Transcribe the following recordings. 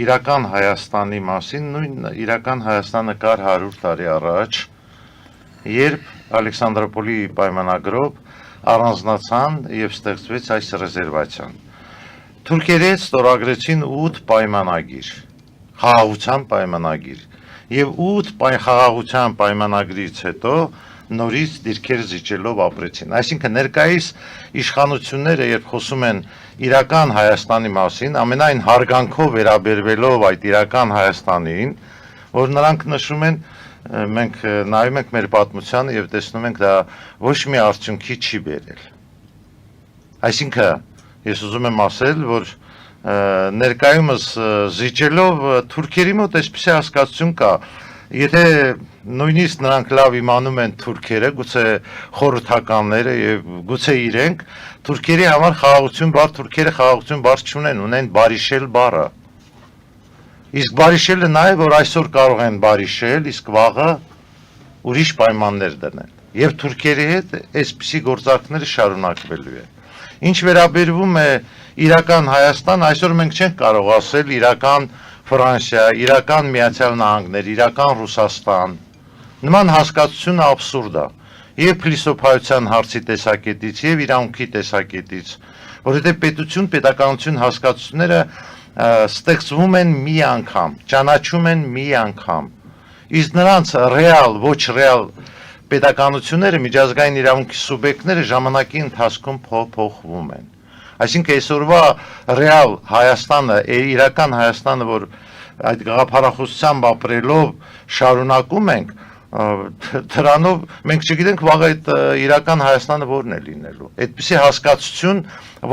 իրական Հայաստանի մասին, նույն իրական Հայաստանը կար 100 տարի առաջ, երբ Ալեքսանդրոպոլի պայմանագրով առանձնացան եւ ստեղծվեց այս ռեզերվացիան։ Թուրքերը ստորագրեցին 8 պայմանագիր, խաղաղության պայմանագիր, եւ 8 խաղաղության պայմանագրից հետո նորից դիրքեր զիջելով ապրեցին։ Այսինքն ներկայիս իշխանությունները, երբ խոսում են իրական Հայաստանի մասին, ամենայն հարգանքով վերաբերվելով այդ իրական Հայաստանին, որ նրանք նշում են, մենք նայում ենք մեր պատմությանը եւ տեսնում ենք դա ոչ մի արդյունքի չի բերել։ Այսինքն ես ուզում եմ ասել, որ ներկայումս զիջելով թուրքերի մոտ այսպիսի հասկացություն կա, եթե նույնիսկ նրանք լավ իմանում են թուրքերը, գուցե խորհրդականները եւ գուցե իրենք, թուրքերի համար խաղաղություն բառ, թուրքերը խաղաղություն բառ չունեն, ունեն բարիշել բառը։ Իսկ բարիշելը նա է, որ այսօր կարող են բարիշել, իսկ վաղը ուրիշ պայմաններ դնել։ Եվ թուրքերի հետ այսպիսի գործարքները շարունակվելու է։ Ինչ վերաբերվում է իրական Հայաստան, այսօր մենք չենք կարող ասել իրական Ֆրանսիա, իրական Միացյալ Նահանգներ, իրական Ռուսաստան։ Նման հասկացությունը աբսուրդ է։ Եվ փիլիսոփայության հարցի տեսակետից, եւ իրավունքի տեսակետից, որովհետեւ պետություն, պետականություն հասկացությունները ստեղծվում են մի անգամ, ճանաչում են մի անգամ։ Իսկ նրանց ռեալ, ոչ ռեալ պետականությունները, միջազգային իրավունքի սուբյեկտները ժամանակի ընթացքում փոխվում են։ Այսինքն այսօրվա ռեալ Հայաստանը, իրական Հայաստանը, որ այդ գաղափարախոսությամբ ապրելով շարունակում ենք, դրանով մենք չգիտենք վաղ այդ իրական Հայաստանը որն է լինելու։ Այդպիսի հասկացություն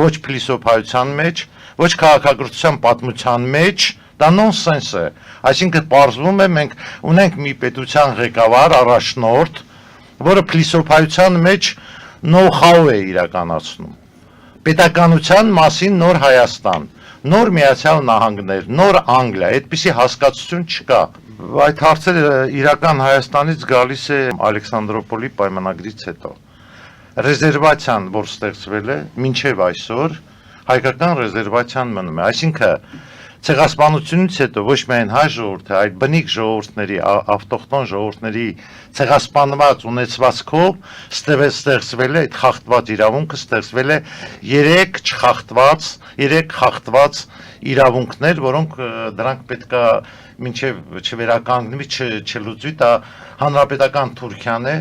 ոչ փիլիսոփայության մեջ, ոչ քաղաքակրթության պատմության մեջ, դա նոնսենս է։ Այսինքն պարզվում է մենք ունենք մի պետության ղեկավար, առաջնորդ, որը փիլիսոփայության մեջ նոու-հաու է իրականացնում։ Պետականության մասին նոր Հայաստան, նոր Միացյալ Նահանգներ, նոր Անգլիա, այդպիսի հասկացություն չկա։ Այդ հարցերը իրական Հայաստանից գալիս է Ալեքսանդրոպոլի պայմանագրից հետո։ Ռեզերվացիան, որ ստեղծվել է, մինչև այսօր հայկական ռեզերվացիան մնում է, այսինքն ցեղասպանությունից հետո ոչ միայն հայ ժողովուրդը, այլ բնիկ ժողովուրդների, ավտոխտոն ժողովուրդների ցեղասպանված ունեցվածքով ստեղծվել է այդ խախտված իրավունքը, ստեղծվել է 3 չխախտված, 3 խախտված իրավունքներ, որոնք դրանք պետքա մինչև չվերականգնվի, չլուծվի, դա հանրապետական Թուրքիան է,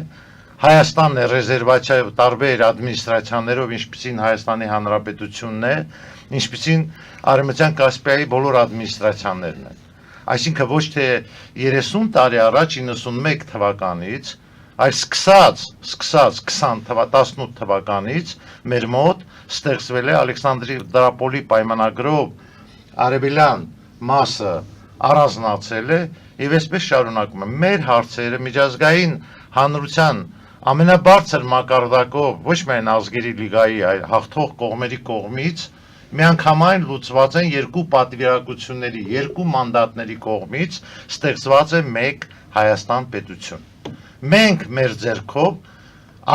Հայաստանն է ռեզերվացիա տարբեր ադմինիստրացիաներով, ինչպիսին Հայաստանի Հանրապետությունն է, ինչպիսին Արևմտյան Կասպիայի բոլոր ադմինիստրացիաներն են։ Այսինքն ոչ թե 30 տարի առաջ 91 թվականից, այլ սկսած 18 թվականից մեր մոտ ստեղծվել է Ալեքսանդրոպոլի պայմանագրով արևելյան մասը առանձնացել է եւ այսպես շարունակում է։ Մեր հարցերը միջազգային հանրության ամենաբարձր մակարդակով ոչ միայն ազգերի լիգայի, այլ հաղթող կողմերի կողմից միանգամայն լուծված են 2 պատվիրակությունների, 2 մանդատների կողմից ստեղծված է 1 Հայաստան պետություն։ Մենք մեր ձեռքով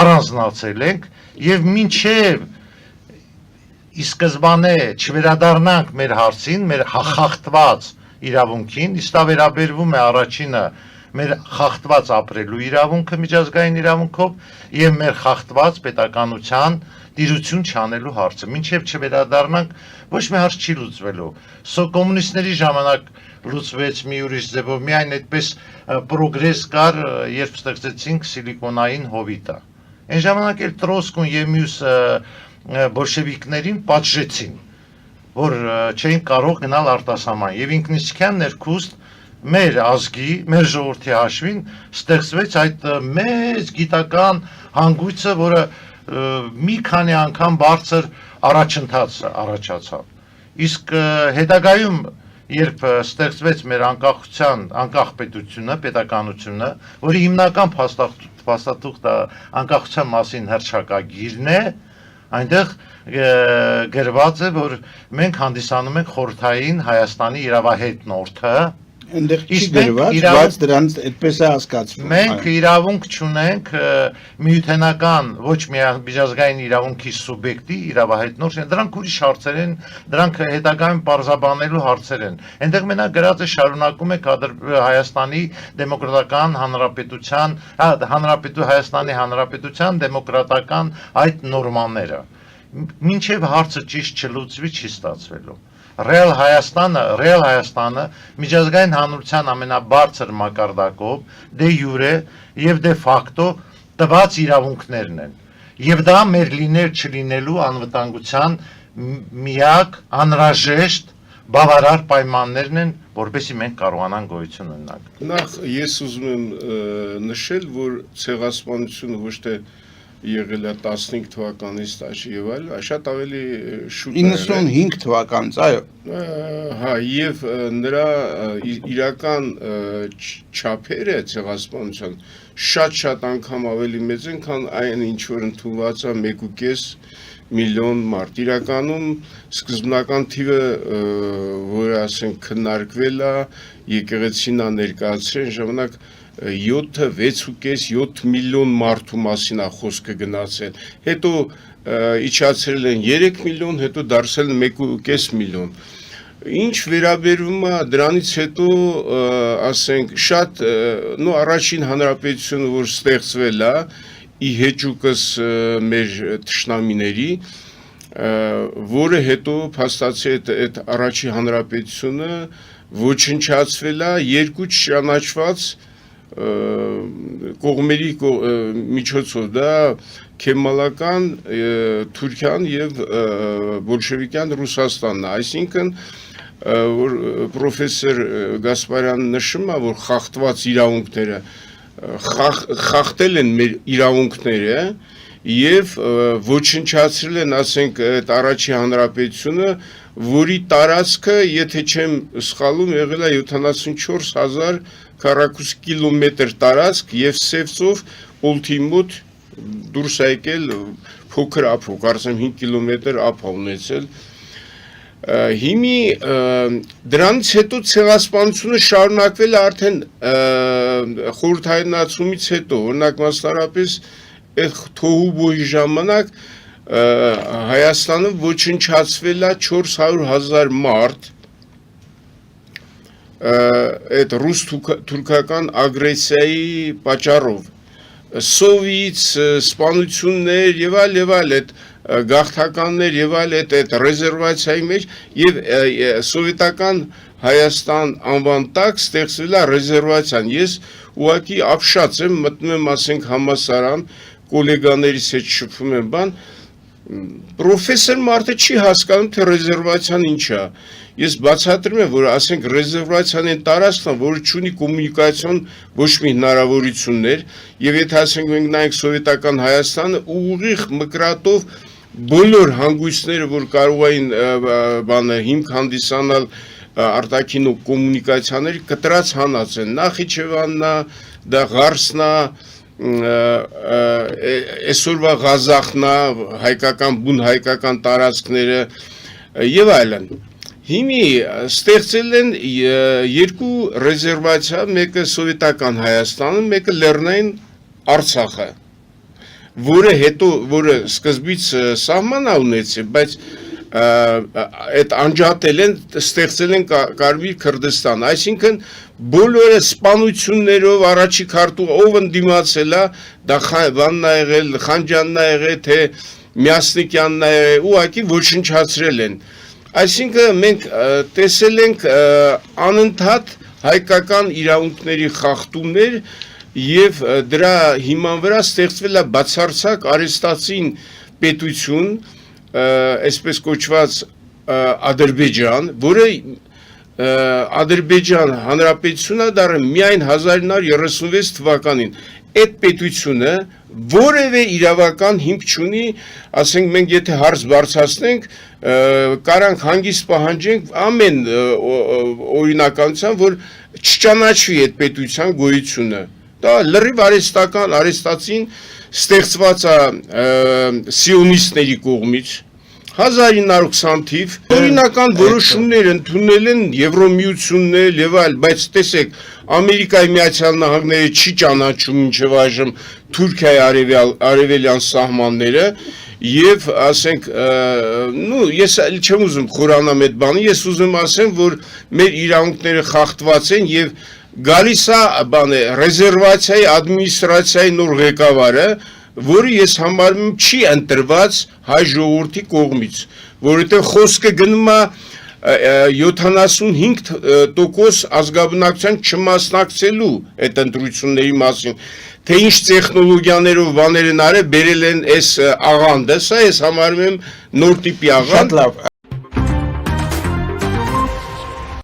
առանձնացել ենք եւ մինչեւ ի սկզբանե չվերադառնանք մեր հարցին, մեր խախտված իրավունքին, իսկ դա վերաբերվում է առաջինը մեր խախտված ապրելու իրավունքը միջազգային իրավունքով եւ մեր խախտված պետականության դիրություն չանելու հարցը։ Մինչեւ չվերադառնանք, ոչ մի հարց չի լուծվելու։ Կոմունիստների ժամանակ լուծվեց մի ուրիշ ձևով, միայն այդպես պրոգրես կար, երբ ստեղծեցինք սիլիկոնային հովիտը։ Այն ժամանակ էլ Տրոսկուն եւ մյուս բոլշևիկներին պատժեցին, որ չէին կարող գնալ արտասահման եւ ինքնիշխան ներքուստ մեր ազգի, մեր ժողովրդի հաշվին ստեղծվեց այդ մեծ գիտական հանգույցը, որը մի քանի անգամ բարձր առաջընթաց առաջացավ։ Իսկ հետագայում, երբ ստեղծվեց մեր անկախ պետությունը, պետականությունը, որի հիմնական փաստաթուղթը անկախության մասին հռչակագիրն է, այնտեղ գրված է, որ մենք հանդիսանում ենք խորհրդային Հայաստանի իրավահետնորդը, Այնտեղ չի գրված, բայց դրանց այդպես է հասկացվում։ Մենք իրավունք չունենք միութենական ոչ միջազգային իրավունքի սուբյեկտի իրավահայտնող, դրանք ուրիշ հարցեր են, դրանք հետագայում պարզաբանելու հարցեր են։ Այնտեղ մենակ գրած է շարունակում է Հայաստանի դեմոկրատական հանրապետության, Հայաստանի հանրապետության դեմոկրատական այդ նորմաները։ Մինչև հարցը ճիշտ չլուծվի չի ստացվելու։ Ռեալ Հայաստանը միջազգային հանրության ամենաբարձր մակարդակով դե յուրե եւ դե ֆակտո տված իրավունքներն են։ Եվ դա մեր լինել չլինելու անվտանգության միակ անհրաժեշտ բավարար պայմաններն են, որովհետեւ մենք կարողանանք գոյություն ունենալ։ Նախ ես ուզում եմ նշել, որ ցեղասպանությունը ոչ թե եղել է 15 թվականից տաշի եւ այլ, շատ ավելի շուտ 95 թվականից, այո։ Հա, եւ նրա իրական չափերը ցեղասպանության շատ անգամ ավելի մեծ են, քան այն ինչ որ ընդունված է 1.5 միլիոն մարդ։ Իրականում սկզբնական թիվը, որը ասենք քննարկվել է, եկեղեցին է ներկայացրել, ժամանակ 6.5 միլիոն մարդու մասին է խոսքը գնացել, հետո իջացրել են 3 միլիոն, հետո դարձել 1.5 միլիոն։ Ինչ վերաբերում է դրանից հետո, ասենք, շատ առաջին հանրապետությունը, որ ստեղծվել է, ի հեճուկս մեր թշնամիների, որը հետո փաստացի այդ առաջի հանրապետությունը ոչնչացվել է երկու չճանաչված կողմերի միջոցով, դա քեմալական Թուրքիան եւ բոլշևիկյան Ռուսաստանն է, այսինքն որ պրոֆեսոր Գասպարյանը նշում է, որ խախտված իրավունքները խախտել են մեր իրավունքները եւ ոչնչացրել են, ասենք, այդ առաջի հանրապետությունը, որի տարածքը, եթե չեմ սխալում, եղել է 74,000 քառակուսի կիլոմետր տարածք եւ Սևծով Օլթի մոտ դուրս է եկել փոքր ափով, կարծեմ 5 կիլոմետր ափ ունեցել։ Հիմի դրանից հետո ցեղասպանությունը շարունակվել է արդեն խորհրդայնացումից հետո, օրինակ մասնարարպես այդ թոհուբոյի ժամանակ Հայաստանը ոչնչացվել է 400,000 մարդ այդ ռուս-թուրքական ագրեսիայի պատճառով, սովից սպանություններ եւ այլ այդ գաղթականներ եւ այլ այդ ռեզերվացիայի մեջ եւ սովետական Հայաստան անվան տակ ստեղծվել է ռեզերվացիան։ Ես ուղղակի ապշած եմ, մտնում եմ, ասենք, համասարան, կոլեգաներիս հետ շփվում եմ, բան, պրոֆեսոր մարդը չի հասկանում, թե ռեզերվացիան ինչ է։ Ես բացատրում եմ, որ ասենք ռեզերվացիան այն տարածքն է, որը չունի կոմունիկացիոն ոչ մի հնարավորություններ, եւ եթե ասենք մենք նայենք սովետական Հայաստանը, ուղիղ մկրատով բոլոր հանգույցները, որ կարող էին հիմք հանդիսանալ արտաքին կոմունիկացիաների, կտրած հանած են։ Նախիջևանն է, դա Ղարսն է, այսօրվա Ղազախն է, հայկական բուն հայկական տարածքները եւ այլն։ Հիմի ստեղծել են երկու ռեզերվացիա, մեկը սովետական Հայաստանը, մեկը Լեռնային Արցախը, որը սկզբից սահման ունեցել, բայց այդ անջատել են, ստեղծել են Կարմիր Քրդստան, այսինքն բոլորը սպանություններով առաջի քարտուղ ով ընդդիմացել է, դա Վանն է եղել, Խանջյանն է եղել, թե Միասնիկյանն է եղել, ուղղակի ոչնչացրել են։ Այսինքն մենք տեսել ենք անընդհատ հայկական իրավունքների խախտումներ եւ դրա հիման վրա ստեղծվել է բացարձակ արեստացին պետություն, այսպես կոչված Ադրբեջան, որը Ադրբեջան հանրապետությունը դառը միայն 1936 թվականին։ Այդ պետությունը որևէ իրավական հիմք չունի, ասենք մենք եթե հարց բարձրացնենք, կարանք հանգիստ պահանջենք ամեն օրինականության, որ չճանաչվի այդ պետության գոյությունը։ Դա լրիվ արեստացին ստեղծված է սիոնիստների կողմից, 1920 թիվ օրինական որոշումներ ընդունել են Եվրոմիությունն էլ եւ այլ, բայց տեսեք Ամերիկայի Միացյալ Նահանգները չի ճանաչում մինչև այժմ Թուրքիայի արևելյան սահմանները եւ ասենք ես չեմ ուզում խորանամ այդ բանը, ես ուզում ասեմ, որ մեր իրանունքները խախտված են եւ գալիս է բանը ռեզերվացիայի ադմինիստրացիայի նոր ղեկավարը, որը ես համարում եմ չի ընտրված հայ ժողովրդի կողմից, որովհետեւ խոսքը գնում է 75% ազգաբնակչության չմասնակցելու այդ ընտրությունների մասին, թե ինչ տեխնոլոգիաներով բաներ են արել, բերել են այս աղանդը, սա ես համարում եմ նոր տիպի աղանդ։ Շատ լավ